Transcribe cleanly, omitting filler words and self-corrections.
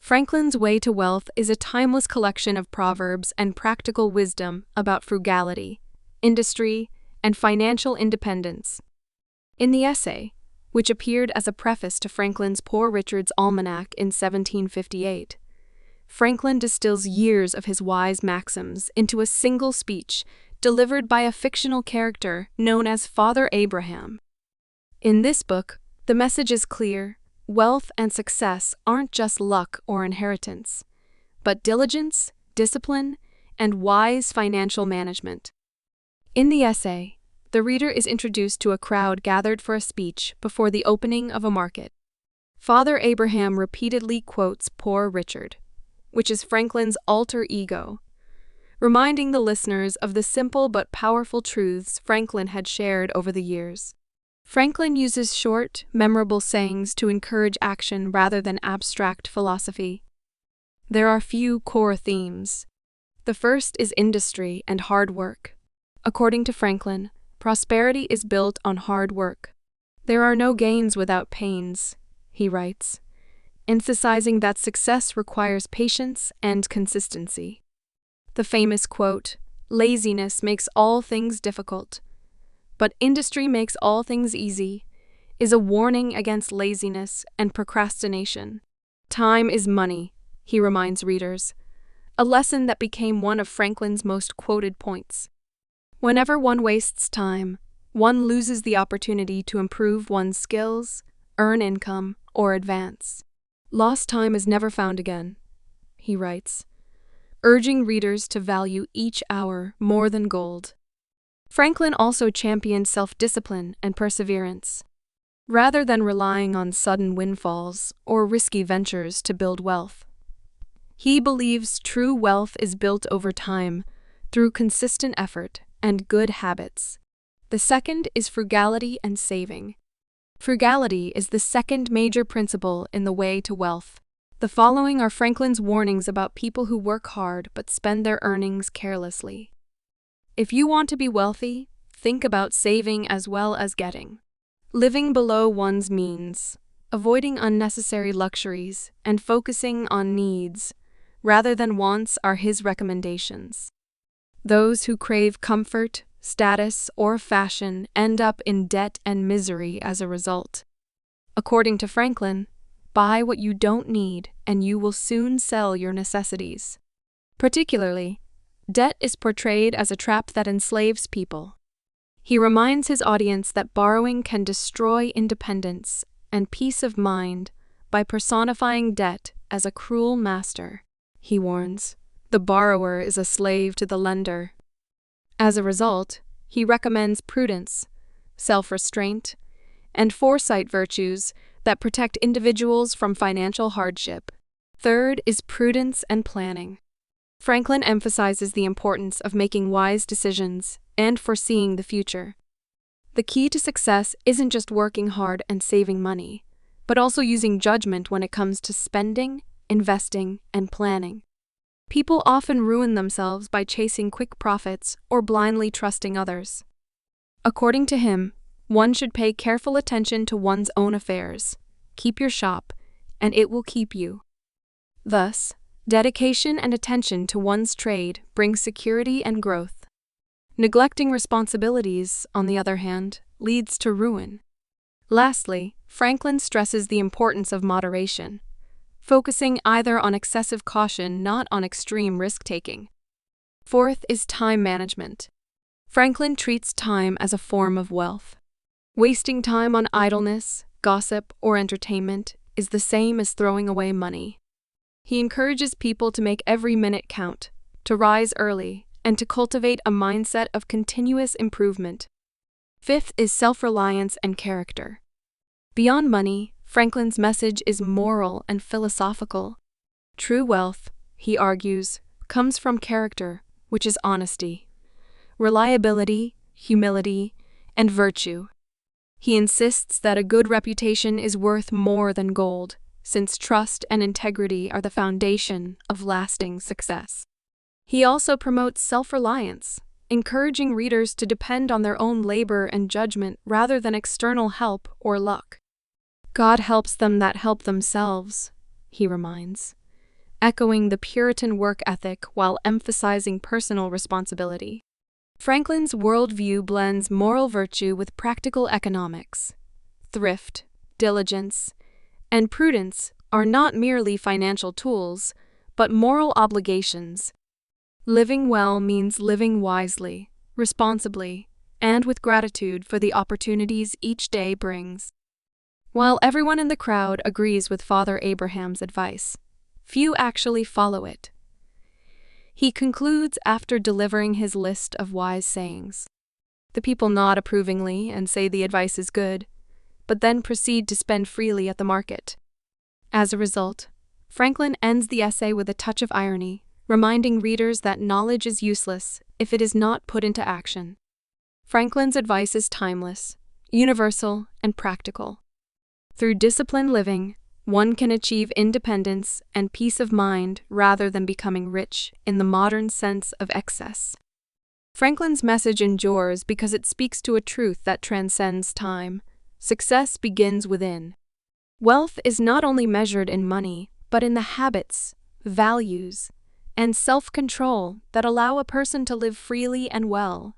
Franklin's Way to Wealth is a timeless collection of proverbs and practical wisdom about frugality, industry, and financial independence. In the essay, which appeared as a preface to Franklin's Poor Richard's Almanac in 1758, Franklin distills years of his wise maxims into a single speech delivered by a fictional character known as Father Abraham. In this book, the message is clear: wealth and success aren't just luck or inheritance, but diligence, discipline, and wise financial management. In the essay, the reader is introduced to a crowd gathered for a speech before the opening of a market. Father Abraham repeatedly quotes Poor Richard, which is Franklin's alter ego, reminding the listeners of the simple but powerful truths Franklin had shared over the years. Franklin uses short, memorable sayings to encourage action rather than abstract philosophy. There are few core themes. The first is industry and hard work. According to Franklin, prosperity is built on hard work. There are no gains without pains, he writes, emphasizing that success requires patience and consistency. The famous quote, "Laziness makes all things difficult, but industry makes all things easy," is a warning against laziness and procrastination. Time is money, he reminds readers, a lesson that became one of Franklin's most quoted points. Whenever one wastes time, one loses the opportunity to improve one's skills, earn income, or advance. Lost time is never found again, he writes, urging readers to value each hour more than gold. Franklin also championed self-discipline and perseverance. Rather than relying on sudden windfalls or risky ventures to build wealth, he believes true wealth is built over time through consistent effort and good habits. The second is frugality and saving. Frugality is the second major principle in the way to wealth. The following are Franklin's warnings about people who work hard but spend their earnings carelessly. If you want to be wealthy, think about saving as well as getting. Living below one's means, avoiding unnecessary luxuries, and focusing on needs rather than wants are his recommendations. Those who crave comfort, status, or fashion end up in debt and misery as a result. According to Franklin, buy what you don't need and you will soon sell your necessities. Particularly, debt is portrayed as a trap that enslaves people. He reminds his audience that borrowing can destroy independence and peace of mind by personifying debt as a cruel master. He warns, the borrower is a slave to the lender. As a result, he recommends prudence, self-restraint, and foresight virtues that protect individuals from financial hardship. Third is prudence and planning. Franklin emphasizes the importance of making wise decisions and foreseeing the future. The key to success isn't just working hard and saving money, but also using judgment when it comes to spending, investing, and planning. People often ruin themselves by chasing quick profits or blindly trusting others. According to him, one should pay careful attention to one's own affairs, keep your shop, and it will keep you. Thus, dedication and attention to one's trade brings security and growth. Neglecting responsibilities, on the other hand, leads to ruin. Lastly, Franklin stresses the importance of moderation, focusing either on excessive caution, not on extreme risk-taking. Fourth is time management. Franklin treats time as a form of wealth. Wasting time on idleness, gossip, or entertainment is the same as throwing away money. He encourages people to make every minute count, to rise early, and to cultivate a mindset of continuous improvement. Fifth is self-reliance and character. Beyond money, Franklin's message is moral and philosophical. True wealth, he argues, comes from character, which is honesty, reliability, humility, and virtue. He insists that a good reputation is worth more than gold, since trust and integrity are the foundation of lasting success. He also promotes self-reliance, encouraging readers to depend on their own labor and judgment rather than external help or luck. God helps them that help themselves, he reminds, echoing the Puritan work ethic while emphasizing personal responsibility. Franklin's worldview blends moral virtue with practical economics. Thrift, diligence, and prudence are not merely financial tools, but moral obligations. Living well means living wisely, responsibly, and with gratitude for the opportunities each day brings. While everyone in the crowd agrees with Father Abraham's advice, few actually follow it. He concludes after delivering his list of wise sayings. The people nod approvingly and say the advice is good, but then proceed to spend freely at the market. As a result, Franklin ends the essay with a touch of irony, reminding readers that knowledge is useless if it is not put into action. Franklin's advice is timeless, universal, and practical. Through disciplined living, one can achieve independence and peace of mind rather than becoming rich in the modern sense of excess. Franklin's message endures because it speaks to a truth that transcends time. Success begins within. Wealth is not only measured in money, but in the habits, values, and self-control that allow a person to live freely and well.